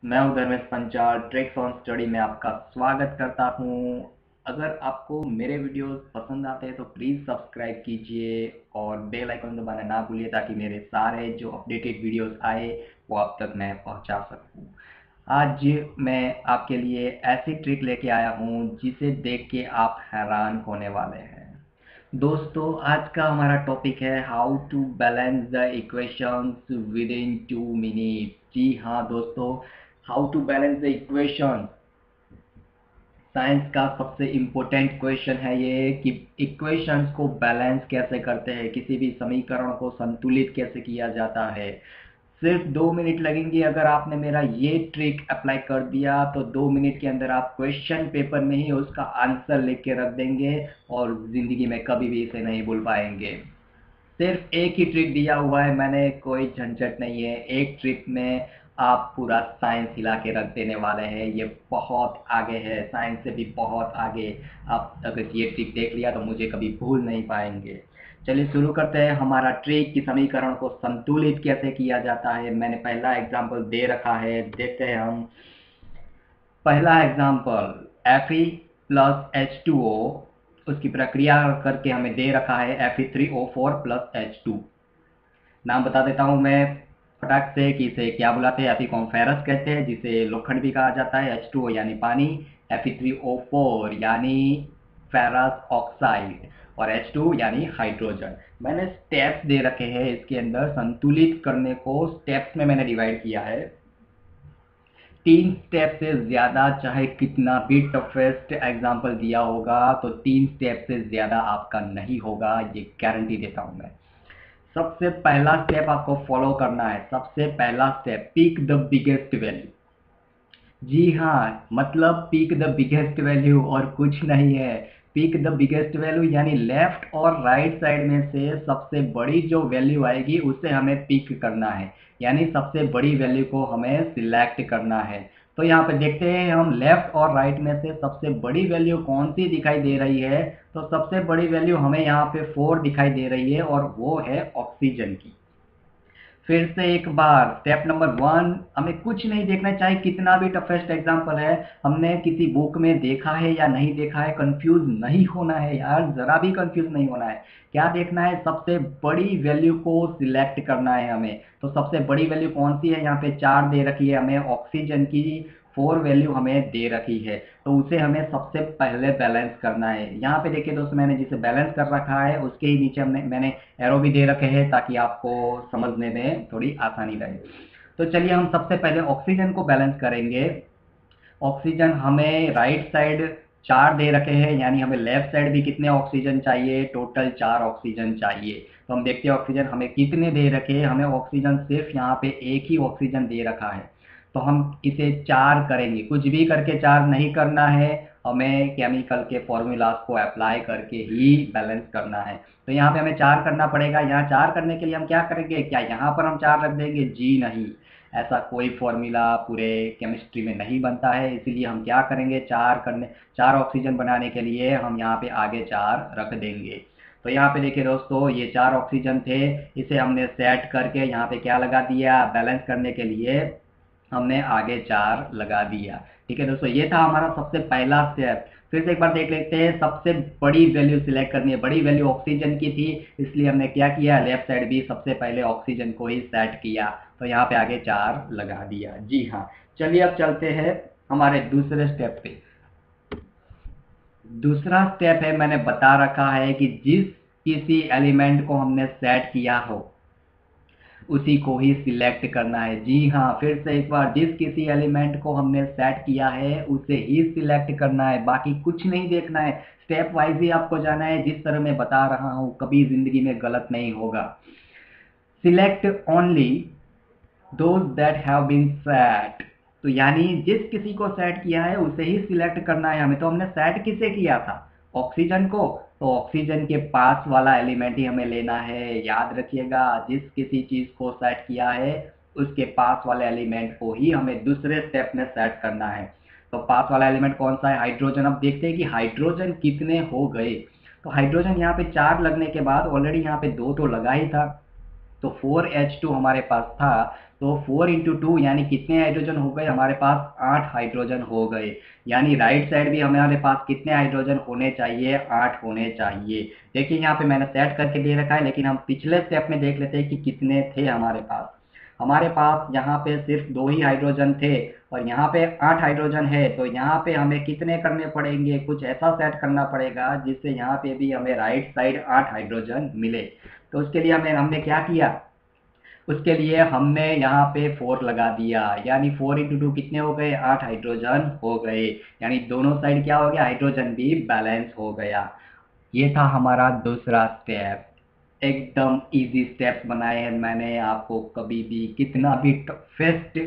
मैं हूं Dharmesh Panchal. Tricks on study में आपका स्वागत करता हूं। अगर आपको मेरे वीडियोस पसंद आते हैं तो प्लीज़ सब्सक्राइब कीजिए और बेल आइकन दबाना ना भूलिए ताकि मेरे सारे जो अपडेटेड वीडियोस आए वो आप तक मैं पहुंचा सकूं। आज मैं आपके लिए ऐसी ट्रिक लेके आया हूं जिसे देख के आप हैरान होने वाले हैं। दोस्तों, आज का हमारा टॉपिक है how to balance the equations within 2 minute. जी हाँ दोस्तों, how to balance the equation science का सबसे इम्पोर्टेंट क्वेश्चन है ये कि इक्वेशंस को बैलेंस कैसे करते हैं, किसी भी समीकरण को संतुलित कैसे किया जाता है। सिर्फ 2 मिनट लगेंगे। अगर आपने मेरा ये ट्रिक अप्लाई कर दिया तो 2 मिनट के अंदर आप क्वेश्चन पेपर में ही उसका आंसर लिख के रख देंगे और ज़िंदगी में कभी भी इसे नहीं भूल पाएंगे। सिर्फ एक ही ट्रिक दिया हुआ है मैंने, कोई झंझट नहीं है। एक ट्रिक में आप पूरा साइंस हिला के रख देने वाले हैं। ये बहुत आगे है, साइंस से भी बहुत आगे। आप अगर ये ट्रिक देख लिया तो मुझे कभी भूल नहीं पाएंगे। चलिए शुरू करते हैं हमारा ट्रिक कि समीकरण को संतुलित कैसे किया जाता है। मैंने पहला एग्जाम्पल दे रखा है, देखते हैं हम। पहला एग्जाम्पल Fe प्लस H2O, उसकी प्रक्रिया करके हमें दे रखा है Fe3O4 प्लस H2। नाम बता देता हूँ मैं फटाक से कि इसे क्या बुलाते हैं। एपिकॉन्फेरस कहते हैं, जिसे लोखंड भी कहा जाता है। H2O यानी पानी, Fe3O4 यानी फेरस ऑक्साइड और H2 यानी हाइड्रोजन। मैंने स्टेप्स दे रखे हैं इसके अंदर, संतुलित करने को स्टेप्स में मैंने डिवाइड किया है। 3 स्टेप से ज़्यादा चाहे कितना भी टफेस्ट एग्जाम्पल दिया होगा तो 3 स्टेप से ज़्यादा आपका नहीं होगा, ये गारंटी देता हूँ मैं। सबसे पहला स्टेप आपको फॉलो करना है। सबसे पहला step, pick the biggest value. जी हाँ, मतलब पिक द बिगेस्ट वैल्यू और कुछ नहीं है। पिक द बिगेस्ट वैल्यू यानी लेफ्ट और राइट साइड में से सबसे बड़ी जो वैल्यू आएगी उसे हमें पिक करना है, यानी सबसे बड़ी वैल्यू को हमें सिलेक्ट करना है। तो यहाँ पे देखते हैं हम लेफ्ट और राइट में से सबसे बड़ी वैल्यू कौन सी दिखाई दे रही है। तो सबसे बड़ी वैल्यू हमें यहाँ पे 4 दिखाई दे रही है और वो है ऑक्सीजन की। फिर से एक बार स्टेप नंबर 1, हमें कुछ नहीं देखना, चाहे कितना भी टफेस्ट एग्जांपल है, हमने किसी बुक में देखा है या नहीं देखा है, कंफ्यूज नहीं होना है यार, जरा भी कंफ्यूज नहीं होना है। क्या देखना है, सबसे बड़ी वैल्यू को सिलेक्ट करना है हमें। तो सबसे बड़ी वैल्यू कौन सी है, यहाँ पे 4 दे रखी है हमें ऑक्सीजन की, 4 वैल्यू हमें दे रखी है। तो उसे हमें सबसे पहले बैलेंस करना है। यहाँ पे देखिए दोस्तों, मैंने जिसे बैलेंस कर रखा है उसके ही नीचे मैंने एरो भी दे रखे हैं ताकि आपको समझने में थोड़ी आसानी रहे। तो चलिए हम सबसे पहले ऑक्सीजन को बैलेंस करेंगे। ऑक्सीजन हमें राइट साइड 4 दे रखे हैं, यानी हमें लेफ्ट साइड भी कितने ऑक्सीजन चाहिए, टोटल 4 ऑक्सीजन चाहिए। तो हम देखते हैं ऑक्सीजन हमें कितने दे रखे हैं। हमें ऑक्सीजन सिर्फ यहाँ पे एक ही ऑक्सीजन दे रखा है, तो हम इसे 4 करेंगे। कुछ भी करके 4 नहीं करना है, हमें केमिकल के फॉर्मूलाज को अप्लाई करके ही बैलेंस करना है। तो यहाँ पे हमें 4 करना पड़ेगा। यहाँ 4 करने के लिए हम क्या करेंगे, क्या यहाँ पर हम 4 रख देंगे? जी नहीं, ऐसा कोई फॉर्मूला पूरे केमिस्ट्री में नहीं बनता है। इसीलिए हम क्या करेंगे, 4 ऑक्सीजन बनाने के लिए हम यहाँ पे आगे 4 रख देंगे। तो यहाँ पे देखिए दोस्तों, ये 4 ऑक्सीजन थे, इसे हमने सेट करके यहाँ पे क्या लगा दिया, बैलेंस करने के लिए हमने आगे 4 लगा दिया। ठीक है दोस्तों, ये था हमारा सबसे पहला स्टेप। फिर से एक बार देख लेते हैं, सबसे बड़ी वैल्यू सिलेक्ट करनी है। बड़ी वैल्यू ऑक्सीजन की थी, इसलिए हमने क्या किया, लेफ्ट साइड भी सबसे पहले ऑक्सीजन को ही सेट किया। तो यहाँ पे आगे 4 लगा दिया। जी हाँ, चलिए अब चलते हैं हमारे दूसरे स्टेप पे। दूसरा स्टेप है, मैंने बता रखा है कि जिस किसी एलिमेंट को हमने सेट किया हो उसी को ही सिलेक्ट करना है। जी हाँ, फिर से एक बार, जिस किसी एलिमेंट को हमने सेट किया है उसे ही सिलेक्ट करना है, बाकी कुछ नहीं देखना है। स्टेप वाइज ही आपको जाना है, जिस तरह मैं बता रहा हूँ कभी जिंदगी में गलत नहीं होगा। Select only those that have been set. तो यानी जिस किसी को सेट किया है उसे ही सिलेक्ट करना है हमें। तो हमने सेट किसे किया था, ऑक्सीजन को, तो ऑक्सीजन के पास वाला एलिमेंट ही हमें लेना है। याद रखिएगा, जिस किसी चीज को सेट किया है उसके पास वाले एलिमेंट को ही हमें दूसरे स्टेप में सेट करना है। तो पास वाला एलिमेंट कौन सा है, हाइड्रोजन। अब देखते हैं कि हाइड्रोजन कितने हो गए। तो हाइड्रोजन यहाँ पे 4 लगने के बाद ऑलरेडी यहाँ पे 2 तो लगा ही था, तो 4H2 हमारे पास था, तो 4 इंटू 2 यानी कितने हाइड्रोजन हो गए हमारे पास? 8 हाइड्रोजन हो गए। यानी राइट साइड भी हमारे पास कितने हाइड्रोजन होने चाहिए? 8 होने चाहिए। देखिए यहाँ पे मैंने सेट करके दे रखा है, लेकिन हम पिछले स्टेप में देख लेते हैं कि कितने थे हमारे पास। हमारे पास यहाँ पे सिर्फ 2 ही हाइड्रोजन थे और यहाँ पे 8 हाइड्रोजन है, तो यहाँ पे हमें कितने करने पड़ेंगे? कुछ ऐसा सेट करना पड़ेगा जिससे यहाँ पे भी हमें राइट साइड 8 हाइड्रोजन मिले। तो उसके लिए हमने क्या किया? उसके लिए हमने यहाँ पे 4 लगा दिया, यानी 4 इंटू 2 कितने हो गए? 8 हाइड्रोजन हो गए। यानी दोनों साइड क्या हो गया? हाइड्रोजन भी बैलेंस हो गया। ये था हमारा दूसरा स्टेप। एकदम इजी स्टेप्स बनाए हैं मैंने आपको। कभी भी कितना भी टफेस्ट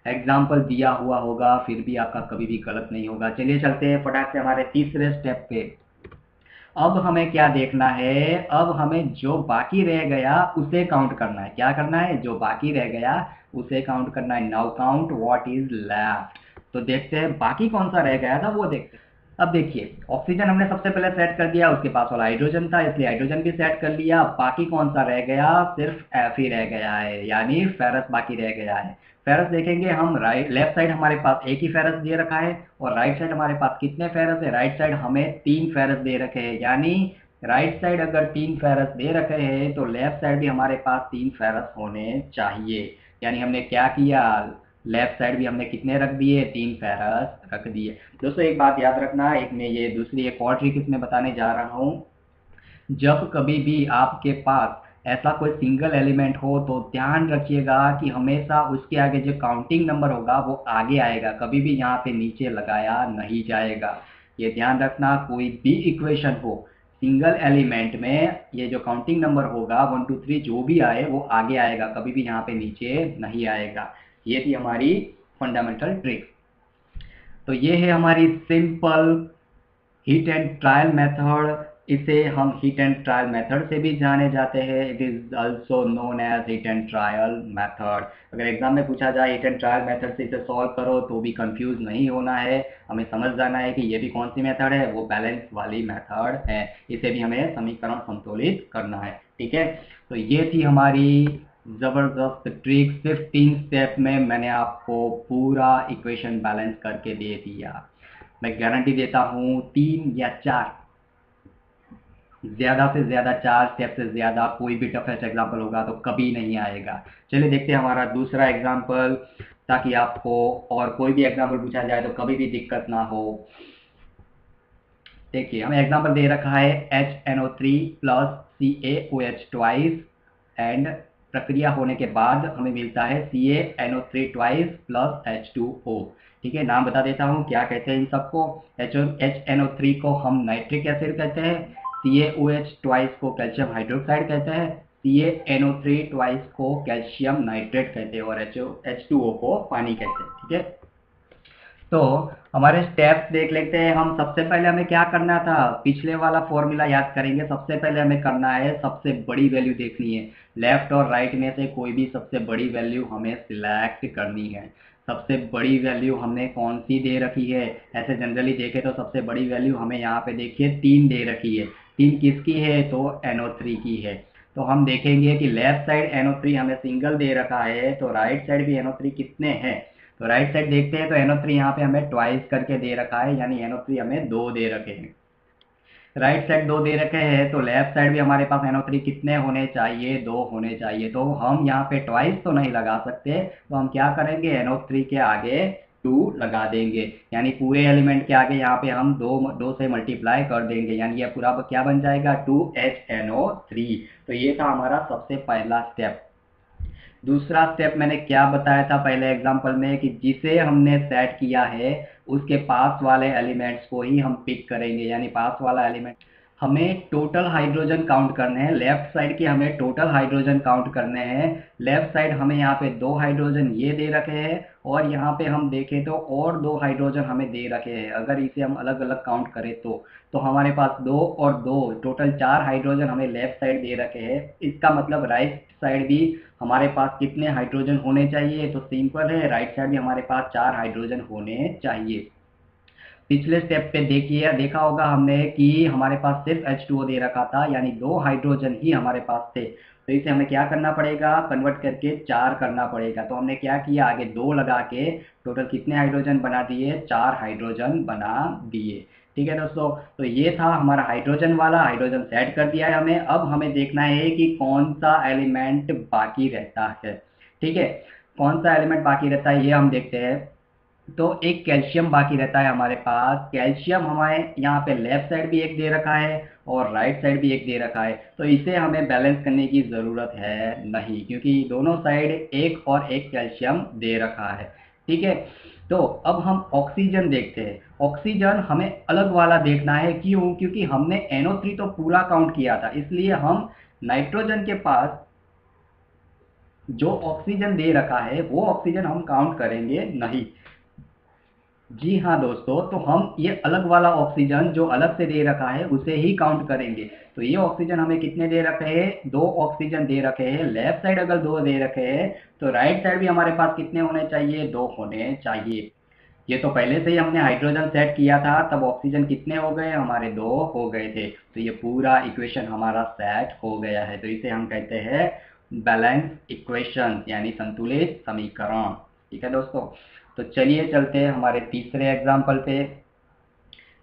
एग्जाम्पल दिया हुआ होगा फिर भी आपका कभी भी गलत नहीं होगा। चलिए चलते हैं फटाक से हमारे तीसरे स्टेप पे। अब हमें क्या देखना है? अब हमें जो बाकी रह गया उसे काउंट करना है। क्या करना है? जो बाकी रह गया उसे काउंट करना है। Now count what is left. तो देखते हैं बाकी कौन सा रह गया था, वो देखते हैं। अब देखिए, ऑक्सीजन हमने सबसे पहले सेट कर दिया, उसके पास वाला हाइड्रोजन था इसलिए हाइड्रोजन भी सेट कर लिया। बाकी कौन सा रह गया? सिर्फ एफ ही रह गया है, यानी फेरस बाकी रह गया है। फेरस देखेंगे हम, राइट लेफ्ट साइड हमारे पास एक ही फेरस दे रखा है और राइट साइड हमारे पास कितने फेरस है? राइट साइड हमें 3 फेरस दे रखे हैं। यानी राइट साइड अगर 3 फेरस दे रखे हैं तो लेफ्ट साइड भी हमारे पास 3 फेरस होने चाहिए। यानी हमने क्या किया? लेफ्ट साइड भी हमने कितने रख दिए? 3 फेरस रख दिए। दोस्तों एक बात याद रखना, एक में ये दूसरी एक और ट्रिक इसमें बताने जा रहा हूँ। जब कभी भी आपके पास ऐसा कोई सिंगल एलिमेंट हो तो ध्यान रखिएगा कि हमेशा उसके आगे जो काउंटिंग नंबर होगा वो आगे आएगा, कभी भी यहाँ पे नीचे लगाया नहीं जाएगा। ये ध्यान रखना, कोई भी इक्वेशन हो सिंगल एलिमेंट में ये जो काउंटिंग नंबर होगा 1 2 3 जो भी आए वो आगे आएगा, कभी भी यहाँ पे नीचे नहीं आएगा। ये थी हमारी फंडामेंटल ट्रिक। तो ये है हमारी simple heat and trial method. इसे हम हीट एंड ट्रायल मेथड से भी जाने जाते हैं। It is also known as hit and trial method. अगर एग्जाम में पूछा जाए हीट एंड ट्रायल मेथड से इसे सॉल्व करो तो भी कंफ्यूज नहीं होना है, हमें समझ जाना है कि ये भी कौन सी मेथड है, वो बैलेंस वाली मेथड है। इसे भी हमें समीकरण संतुलित करना है। ठीक है, तो ये थी हमारी जबरदस्त ट्रिक। सिर्फ 3 स्टेप में मैंने आपको पूरा इक्वेशन बैलेंस करके दे दिया। मैं गारंटी देता हूँ 3 या 4, ज्यादा से ज्यादा 4 स्टेप से ज्यादा कोई भी टफेस्ट एग्जाम्पल होगा तो कभी नहीं आएगा। चलिए देखते हैं हमारा दूसरा एग्जाम्पल, ताकि आपको और कोई भी एग्जाम्पल पूछा जाए तो कभी भी दिक्कत ना हो। देखिए हमें एग्जाम्पल दे रखा है HNO3 plus CaOH twice and प्रक्रिया होने के बाद हमें मिलता है CaNO3 ट्वाइस प्लस H2O। ठीक है, नाम बता देता हूँ क्या कहते हैं इन सबको। HNO3 को हम नाइट्रिक एसिड कहते हैं, CaOH ट्वाइस को कैल्शियम हाइड्रोक्साइड कहते हैं, CaNO3 ट्वाइस को कैल्शियम नाइट्रेट कहते हैं और H2O को पानी कहते हैं। ठीक है, तो हमारे स्टेप्स देख लेते हैं हम। सबसे पहले हमें क्या करना था? पिछले वाला फॉर्मूला याद करेंगे। सबसे पहले हमें करना है, सबसे बड़ी वैल्यू देखनी है। लेफ्ट और राइट में से कोई भी सबसे बड़ी वैल्यू हमें सिलेक्ट करनी है। सबसे बड़ी वैल्यू हमने कौन सी दे रखी है? ऐसे जनरली देखे तो सबसे बड़ी वैल्यू हमें यहाँ पे देखिए 3 दे रखी है। 3 किसकी है? तो NO3 की है। तो हम देखेंगे कि लेफ्ट साइड NO3 हमें सिंगल दे रखा है, तो राइट साइड भी NO3 कितने हैं? तो राइट साइड देखते हैं तो NO3 यहाँ पे हमें ट्वाइस करके दे रखा है, यानी NO3 हमें 2 दे रखे हैं। राइट साइड 2 दे रखे हैं तो लेफ्ट साइड भी हमारे पास NO3 कितने होने चाहिए? 2 होने चाहिए। तो हम यहाँ पे ट्वाइस तो नहीं लगा सकते, तो हम क्या करेंगे? NO3 के आगे 2 लगा देंगे, यानी पूरे एलिमेंट के आगे यहाँ पे हम 2 से मल्टीप्लाई कर देंगे, यानी ये पूरा क्या बन जाएगा? 2HNO3। तो ये था हमारा सबसे पहला स्टेप। दूसरा स्टेप मैंने क्या बताया था पहले एग्जांपल में, कि जिसे हमने सेट किया है उसके पास वाले एलिमेंट्स को ही हम पिक करेंगे, यानी पास वाला एलिमेंट। हमें टोटल हाइड्रोजन काउंट करने हैं। लेफ्ट साइड के हमें टोटल हाइड्रोजन काउंट करने हैं। लेफ्ट साइड हमें यहाँ पे 2 हाइड्रोजन ये दे रखे हैं और यहाँ पे हम देखें तो और 2 हाइड्रोजन हमें दे रखे हैं। अगर इसे हम अलग अलग काउंट करें तो हमारे पास 2 और 2 टोटल 4 हाइड्रोजन हमें लेफ्ट साइड दे रखे हैं। इसका मतलब राइट साइड भी हमारे पास कितने हाइड्रोजन होने चाहिए? तो सिंपल है, राइट साइड भी हमारे पास 4 हाइड्रोजन होने चाहिए। पिछले स्टेप पे देखा होगा हमने कि हमारे पास सिर्फ H2O दे रखा था, यानी 2 हाइड्रोजन ही हमारे पास थे। तो इसे हमें क्या करना पड़ेगा, कन्वर्ट करके 4 करना पड़ेगा। तो हमने क्या किया, आगे 2 लगा के टोटल कितने हाइड्रोजन बना दिए, 4 हाइड्रोजन बना दिए। ठीक है दोस्तों, तो ये था हमारा हाइड्रोजन वाला, हाइड्रोजन सेट कर दिया है हमें। अब हमें देखना है कि कौन सा एलिमेंट बाकी रहता है। ठीक है, कौन सा एलिमेंट बाकी रहता है ये हम देखते हैं। तो एक कैल्शियम बाकी रहता है हमारे पास। कैल्शियम हमारे यहाँ पे लेफ्ट साइड भी एक दे रखा है और राइट साइड भी एक दे रखा है। तो इसे हमें बैलेंस करने की ज़रूरत है नहीं, क्योंकि दोनों साइड एक और एक कैल्शियम दे रखा है। ठीक है, तो अब हम ऑक्सीजन देखते हैं। ऑक्सीजन हमें अलग वाला देखना है, क्यों, क्योंकि हमने NO3 तो पूरा काउंट किया था, इसलिए हम नाइट्रोजन के पास जो ऑक्सीजन दे रखा है वो ऑक्सीजन हम काउंट करेंगे नहीं। जी हाँ दोस्तों, तो हम ये अलग वाला ऑक्सीजन जो अलग से दे रखा है उसे ही काउंट करेंगे। तो ये ऑक्सीजन हमें कितने दे रखे हैं, 2 ऑक्सीजन दे रखे हैं। लेफ्ट साइड अगर 2 दे रखे हैं तो राइट साइड भी हमारे पास कितने होने चाहिए, 2 होने चाहिए। ये तो पहले से ही हमने हाइड्रोजन सेट किया था, तब ऑक्सीजन कितने हो गए हमारे, 2 हो गए थे। तो ये पूरा इक्वेशन हमारा सेट हो गया है। तो इसे हम कहते हैं बैलेंस इक्वेशन, यानी संतुलित समीकरण। ठीक है दोस्तों, तो चलिए चलते हैं हमारे तीसरे एग्जाम्पल पे।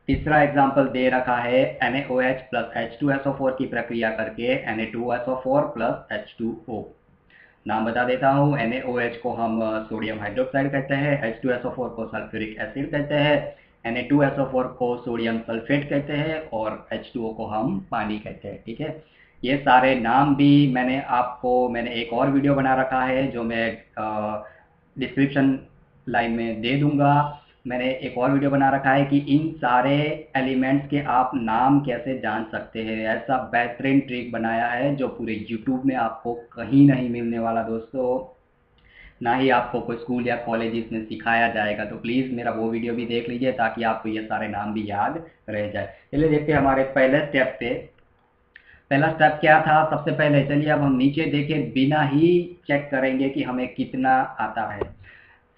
तीसरा एग्जाम्पल दे रखा है NaOH प्लस H2SO4 की प्रक्रिया करके Na2SO4 प्लस H2O। नाम बता देता हूँ, NaOH को हम सोडियम हाइड्रोक्साइड कहते हैं, H2SO4 को सल्फ्यूरिक एसिड कहते हैं, Na2SO4 को सोडियम सल्फेट कहते हैं और H2O को हम पानी कहते हैं। ठीक है, ये सारे नाम भी मैंने एक और वीडियो बना रखा है जो मैं डिस्क्रिप्शन लाइन में दे दूंगा। मैंने एक और वीडियो बना रखा है कि इन सारे एलिमेंट्स के आप नाम कैसे जान सकते हैं। ऐसा बेहतरीन ट्रिक बनाया है जो पूरे यूट्यूब में आपको कहीं नहीं मिलने वाला दोस्तों, ना ही आपको कोई स्कूल या कॉलेज में सिखाया जाएगा। तो प्लीज़ मेरा वो वीडियो भी देख लीजिए ताकि आपको ये सारे नाम भी याद रह जाए। चलिए देखते हैं हमारे पहले स्टेप पे। पहला स्टेप क्या था, सबसे पहले चलिए अब हम नीचे देखें, बिना ही चेक करेंगे कि हमें कितना आता है।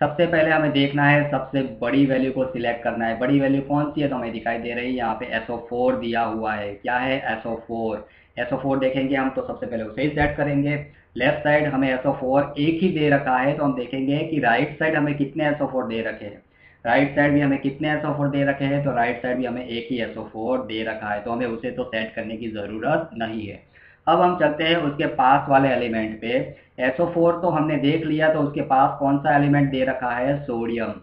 सबसे पहले हमें देखना है, सबसे बड़ी वैल्यू को सिलेक्ट करना है। बड़ी वैल्यू कौन सी है, तो हमें दिखाई दे रही है यहाँ पे SO4 दिया हुआ है। क्या है, SO4 देखेंगे हम, तो सबसे पहले उसे ही सेट करेंगे। लेफ्ट साइड हमें SO4 एक ही दे रखा है, तो हम देखेंगे कि राइट साइड हमें कितने SO4 दे रखे हैं। राइट साइड भी हमें कितने SO4 दे रखे हैं, तो राइट साइड भी हमें एक ही SO4 दे रखा है, तो हमें उसे तो सेट करने की ज़रूरत नहीं है। अब हम चलते हैं उसके पास वाले एलिमेंट पे। SO4 तो हमने देख लिया, तो उसके पास कौन सा एलिमेंट दे रखा है, सोडियम।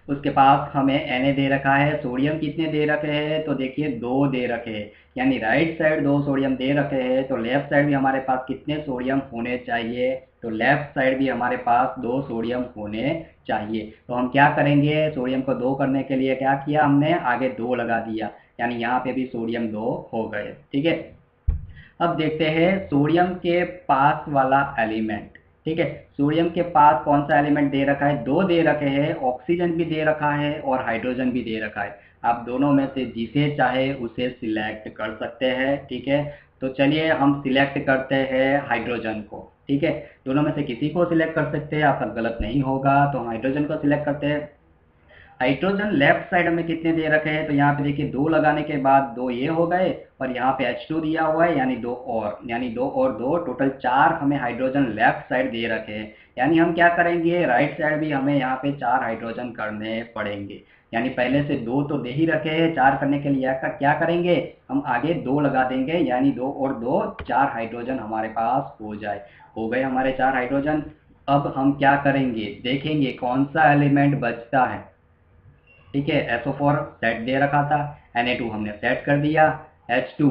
उसके पास हमें Na दे रखा है। सोडियम कितने दे रखे हैं, तो देखिए 2 दे रखे हैं, यानी राइट साइड 2 सोडियम दे रखे हैं। तो लेफ्ट साइड भी हमारे पास कितने सोडियम होने चाहिए, तो लेफ्ट साइड भी हमारे पास 2 सोडियम होने चाहिए। तो हम क्या करेंगे, सोडियम को 2 करने के लिए क्या किया हमने, आगे 2 लगा दिया, यानी यहाँ पे भी सोडियम 2 हो गए। ठीक है, अब देखते हैं सोडियम के पास वाला एलिमेंट। ठीक है, सोडियम के पास कौन सा एलिमेंट दे रखा है, 2 दे रखे हैं, ऑक्सीजन भी दे रखा है और हाइड्रोजन भी दे रखा है। आप दोनों में से जिसे चाहे उसे सिलेक्ट कर सकते हैं। ठीक है, तो चलिए हम सिलेक्ट करते हैं हाइड्रोजन को। ठीक है, दोनों में से किसी को सिलेक्ट कर सकते हैं, आपका गलत नहीं होगा। तो हम हाइड्रोजन को सिलेक्ट करते हैं। हाइड्रोजन लेफ्ट साइड में कितने दे रखे हैं, तो यहाँ पे देखिए 2 लगाने के बाद 2 ये हो गए और यहाँ पे H2 दिया हुआ है, यानी 2 और, यानी 2 और 2 टोटल 4 हमें हाइड्रोजन लेफ्ट साइड दे रखे हैं। यानी हम क्या करेंगे, राइट साइड भी हमें यहाँ पे 4 हाइड्रोजन करने पड़ेंगे। यानी पहले से 2 तो दे ही रखे हैं, 4 करने के लिए क्या करेंगे, हम आगे 2 लगा देंगे, यानी 2 और 2 4 हाइड्रोजन हमारे पास हो जाए। हो गए हमारे 4 हाइड्रोजन। अब हम क्या करेंगे, देखेंगे कौन सा एलिमेंट बचता है। ठीक है, SO4 सेट दे रखा था, Na2 हमने सेट कर दिया, H2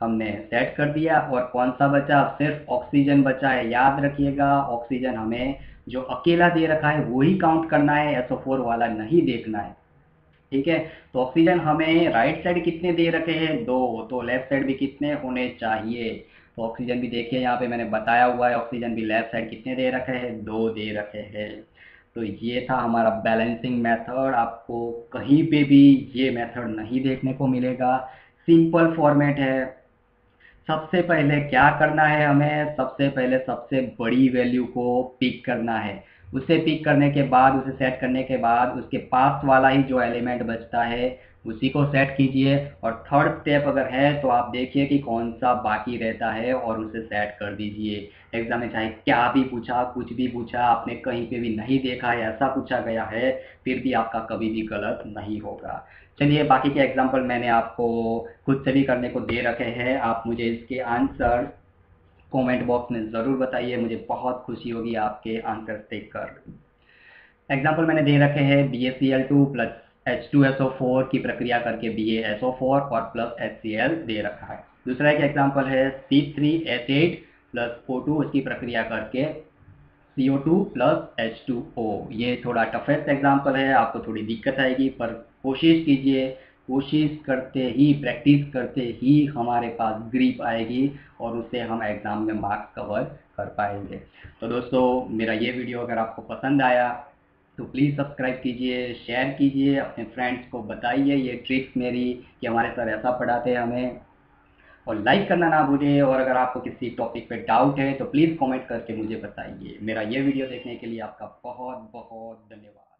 हमने सेट कर दिया, और कौन सा बचा, सिर्फ ऑक्सीजन बचा है। याद रखिएगा, ऑक्सीजन हमें जो अकेला दे रखा है वो ही काउंट करना है, SO4 वाला नहीं देखना है। ठीक है, तो ऑक्सीजन हमें राइट साइड कितने दे रखे हैं, 2, तो लेफ्ट साइड भी कितने होने चाहिए। तो ऑक्सीजन भी देखिए यहाँ पे मैंने बताया हुआ है, ऑक्सीजन भी लेफ्ट साइड कितने दे रखे हैं, 2 दे रखे हैं। तो ये था हमारा बैलेंसिंग मेथड। आपको कहीं पे भी ये मेथड नहीं देखने को मिलेगा। सिंपल फॉर्मेट है। सबसे पहले क्या करना है हमें, सबसे पहले सबसे बड़ी वैल्यू को पिक करना है। उसे पिक करने के बाद, उसे सेट करने के बाद उसके पास वाला ही जो एलिमेंट बचता है उसी को सेट कीजिए। और थर्ड स्टेप अगर है तो आप देखिए कि कौन सा बाकी रहता है और उसे सेट कर दीजिए। एग्जाम में चाहे क्या भी पूछा, कुछ भी पूछा, आपने कहीं पे भी नहीं देखा है ऐसा पूछा गया है, फिर भी आपका कभी भी गलत नहीं होगा। चलिए बाकी के एग्जाम्पल मैंने आपको खुद से भी करने को दे रखे हैं, आप मुझे इसके आंसर कमेंट बॉक्स में ज़रूर बताइए, मुझे बहुत खुशी होगी आपके आंसर देखकर। एग्जाम्पल मैंने दे रखे हैं BaCl2 प्लस H2SO4 की प्रक्रिया करके BaSO4 और प्लस HCl दे रखा है। दूसरा एक एग्जाम्पल है C3H8 प्लस O2 इसकी प्रक्रिया करके CO2 प्लस H2O। ये थोड़ा टफेस्ट एग्जाम्पल है, आपको थोड़ी दिक्कत आएगी, पर कोशिश कीजिए, कोशिश करते ही, प्रैक्टिस करते ही हमारे पास ग्रिप आएगी और उससे हम एग्ज़ाम में मार्क्स कवर कर पाएंगे। तो दोस्तों मेरा ये वीडियो अगर आपको पसंद आया तो प्लीज़ सब्सक्राइब कीजिए, शेयर कीजिए, अपने फ्रेंड्स को बताइए ये ट्रिक्स मेरी कि हमारे सर ऐसा पढ़ाते हैं हमें, और लाइक करना ना भूलिए। और अगर आपको किसी टॉपिक पे डाउट है तो प्लीज़ कमेंट करके मुझे बताइए। मेरा ये वीडियो देखने के लिए आपका बहुत बहुत धन्यवाद।